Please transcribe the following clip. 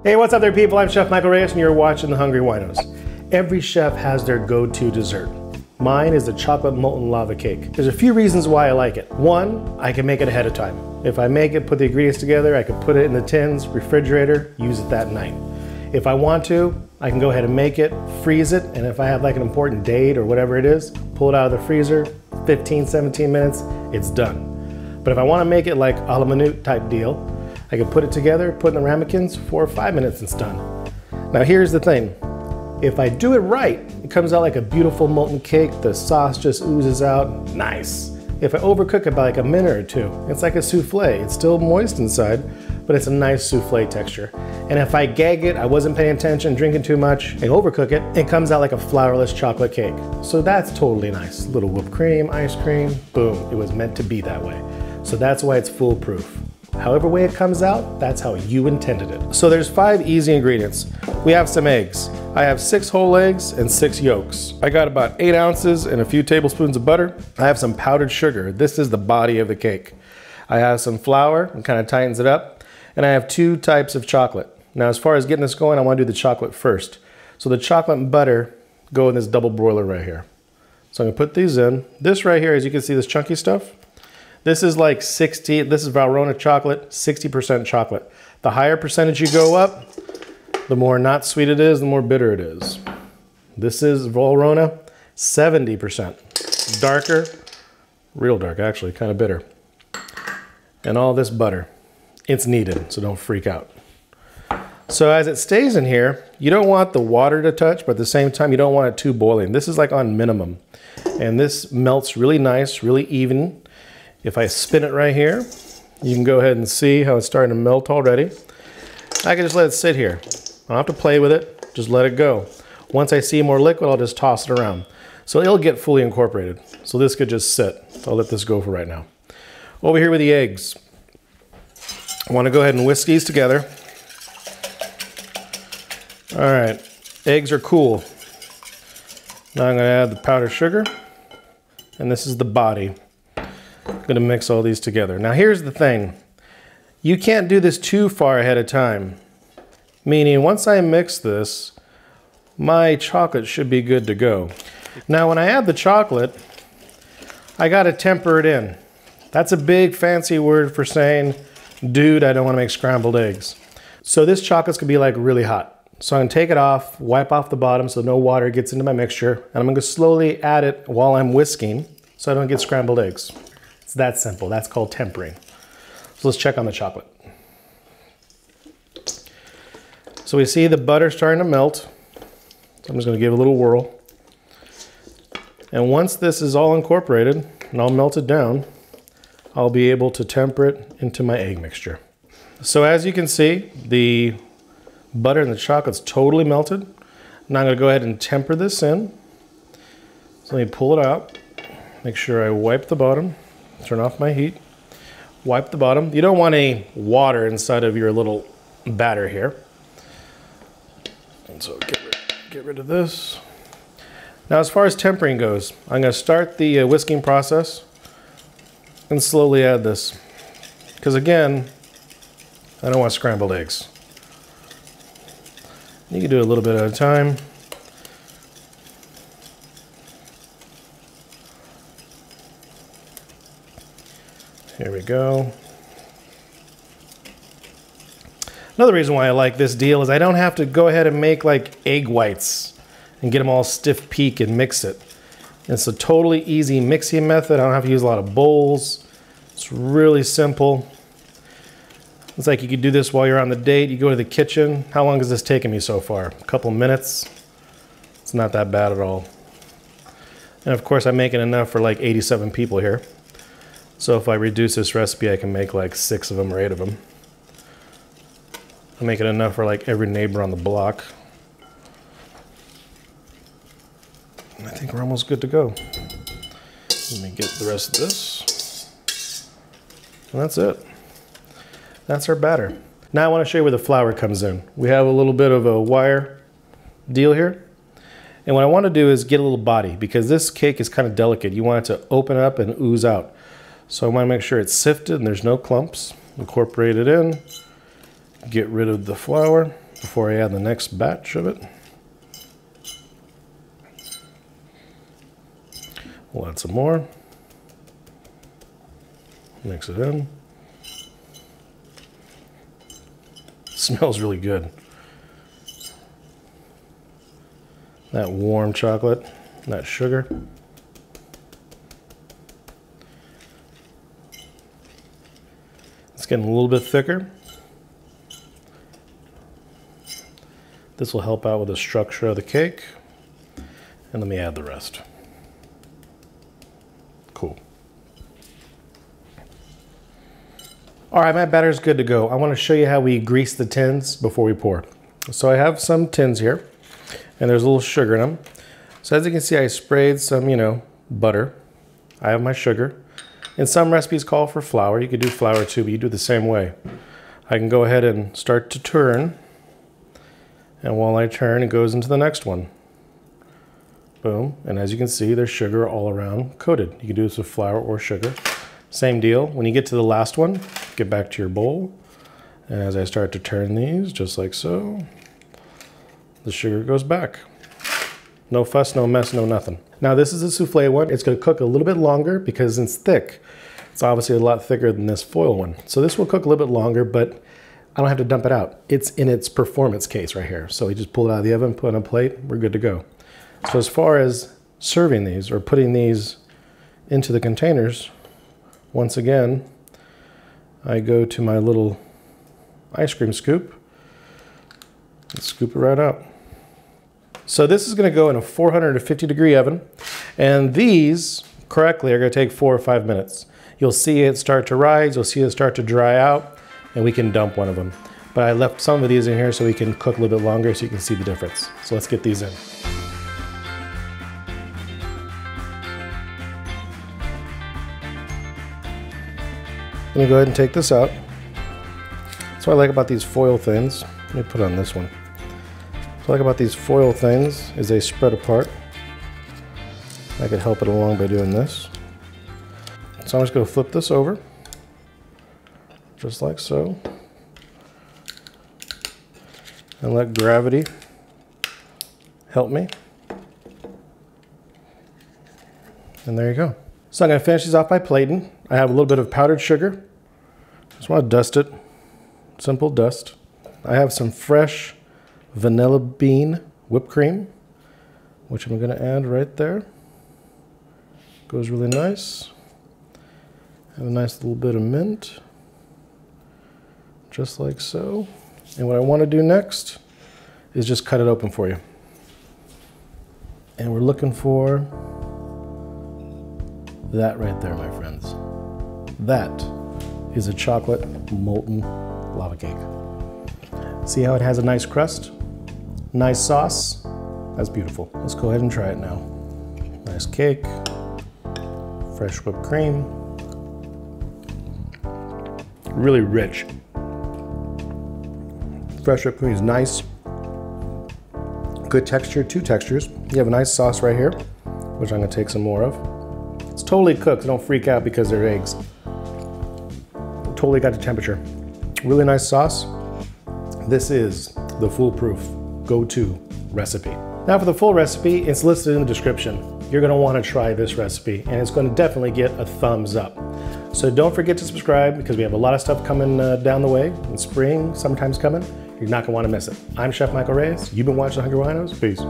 Hey, what's up there, people? I'm Chef Michael Reyes and you're watching The Hungry Winos. Every chef has their go-to dessert. Mine is the chocolate molten lava cake. There's a few reasons why I like it. One, I can make it ahead of time. If I make it, put the ingredients together, I can put it in the tins, refrigerator, use it that night. If I want to, I can go ahead and make it, freeze it, and if I have like an important date or whatever it is, pull it out of the freezer, 15, 17 minutes, it's done. But if I want to make it like a la minute type deal, I can put it together, put it in the ramekins, 4 or 5 minutes, and it's done. Now here's the thing. If I do it right, it comes out like a beautiful molten cake. The sauce just oozes out. Nice. If I overcook it by like a minute or two, it's like a soufflé. It's still moist inside, but it's a nice soufflé texture. And if I gag it, I wasn't paying attention, drinking too much, and overcook it, it comes out like a flourless chocolate cake. So that's totally nice. Little whipped cream, ice cream, boom. It was meant to be that way. So that's why it's foolproof. However way it comes out, that's how you intended it. So there's 5 easy ingredients. We have some eggs. I have 6 whole eggs and 6 yolks. I got about 8 ounces and a few tablespoons of butter. I have some powdered sugar. This is the body of the cake. I have some flour, and kind of tightens it up. And I have 2 types of chocolate. Now, as far as getting this going, I want to do the chocolate first. So the chocolate and butter go in this double broiler right here. So I'm gonna put these in. This right here, as you can see, this chunky stuff, this is like 60, this is Valrhona chocolate, 60% chocolate. The higher percentage you go up, the more not sweet it is, the more bitter it is. This is Valrhona, 70%. Darker, real dark actually, kind of bitter. And all this butter, it's needed, so don't freak out. So as it stays in here, you don't want the water to touch, but at the same time, you don't want it too boiling. This is like on minimum. And this melts really nice, really even. If I spin it right here, you can go ahead and see how it's starting to melt already. I can just let it sit here. I don't have to play with it, just let it go. Once I see more liquid, I'll just toss it around. So it'll get fully incorporated. So this could just sit. So I'll let this go for right now. Over here with the eggs. I want to go ahead and whisk these together. All right, eggs are cool. Now I'm going to add the powdered sugar, and this is the body. I'm going to mix all these together. Now here's the thing. You can't do this too far ahead of time. Meaning once I mix this, my chocolate should be good to go. Now when I add the chocolate, I got to temper it in. That's a big fancy word for saying, dude, I don't want to make scrambled eggs. So this chocolate's going to be like really hot. So I'm going to take it off, wipe off the bottom so no water gets into my mixture, and I'm going to slowly add it while I'm whisking so I don't get scrambled eggs. It's that simple. That's called tempering. So let's check on the chocolate. So we see the butter starting to melt. So I'm just going to give it a little whirl. And once this is all incorporated and I'll melt it down, I'll be able to temper it into my egg mixture. So as you can see, the butter and the chocolate's totally melted. Now I'm going to go ahead and temper this in. So let me pull it out. Make sure I wipe the bottom. Turn off my heat. Wipe the bottom. You don't want any water inside of your little batter here. And so get rid of this. Now as far as tempering goes, I'm going to start the whisking process and slowly add this. Because again, I don't want scrambled eggs. You can do it a little bit at a time. Here we go. Another reason why I like this deal is I don't have to go ahead and make like egg whites and get them all stiff peak and mix it. It's a totally easy mixing method. I don't have to use a lot of bowls. It's really simple. It's like you could do this while you're on the date. You go to the kitchen. How long has this taken me so far? A couple minutes. It's not that bad at all. And of course I'm making enough for like 87 people here. So if I reduce this recipe, I can make like 6 of them or 8 of them. I'm making enough for like every neighbor on the block. And I think we're almost good to go. Let me get the rest of this. And that's it. That's our batter. Now I want to show you where the flour comes in. We have a little bit of a wire deal here. And what I want to do is get a little body because this cake is kind of delicate. You want it to open up and ooze out. So I want to make sure it's sifted and there's no clumps. Incorporate it in. Get rid of the flour. before I add the next batch of it. We'll add some more. Mix it in. Smells really good. That warm chocolate, that sugar. It's getting a little bit thicker. This will help out with the structure of the cake. And let me add the rest. Cool. All right, my batter's good to go. I want to show you how we grease the tins before we pour. So I have some tins here, and there's a little sugar in them. So as you can see, I sprayed some, butter. I have my sugar. And some recipes call for flour. You could do flour too, but you do it the same way. I can go ahead and start to turn. And while I turn, it goes into the next one. Boom. And as you can see, there's sugar all around coated. You can do this with flour or sugar. Same deal. When you get to the last one, get back to your bowl. And as I start to turn these, just like so, the sugar goes back. No fuss, no mess, no nothing. Now this is a souffle one. It's going to cook a little bit longer because it's thick. It's obviously a lot thicker than this foil one. So this will cook a little bit longer, but I don't have to dump it out. It's in its performance case right here. So you just pull it out of the oven, put it on a plate, we're good to go. So as far as serving these or putting these into the containers, once again, I go to my little ice cream scoop and scoop it right out. So this is going to go in a 450-degree oven, and these correctly are going to take 4 or 5 minutes. You'll see it start to rise, you'll see it start to dry out, and we can dump one of them. But I left some of these in here so we can cook a little bit longer so you can see the difference. So let's get these in. Let me go ahead and take this out. That's what I like about these foil thins. Let me put on this one. What I like about these foil thins is they spread apart. I could help it along by doing this. So I'm just going to flip this over, just like so, and let gravity help me. And there you go. So I'm going to finish these off by plating. I have a little bit of powdered sugar. Just want to dust it. Simple dust. I have some fresh vanilla bean whipped cream, which I'm going to add right there. Goes really nice. Have a nice little bit of mint, just like so. And what I want to do next is just cut it open for you. And we're looking for that right there, my friends. That is a chocolate molten lava cake. See how it has a nice crust? Nice sauce? That's beautiful. Let's go ahead and try it now. Nice cake, fresh whipped cream. Really rich. Fresh whipped cream is nice. Good texture, 2 textures. You have a nice sauce right here, which I'm gonna take some more of. It's totally cooked, so don't freak out because they're eggs. Totally got the temperature. Really nice sauce. This is the foolproof go-to recipe. Now for the full recipe, it's listed in the description. You're gonna wanna try this recipe, and it's gonna definitely get a thumbs up. So don't forget to subscribe because we have a lot of stuff coming down the way. In spring, summertime's coming. You're not gonna wanna miss it. I'm Chef Michael Reyes. You've been watching The Hungry Winos. Peace.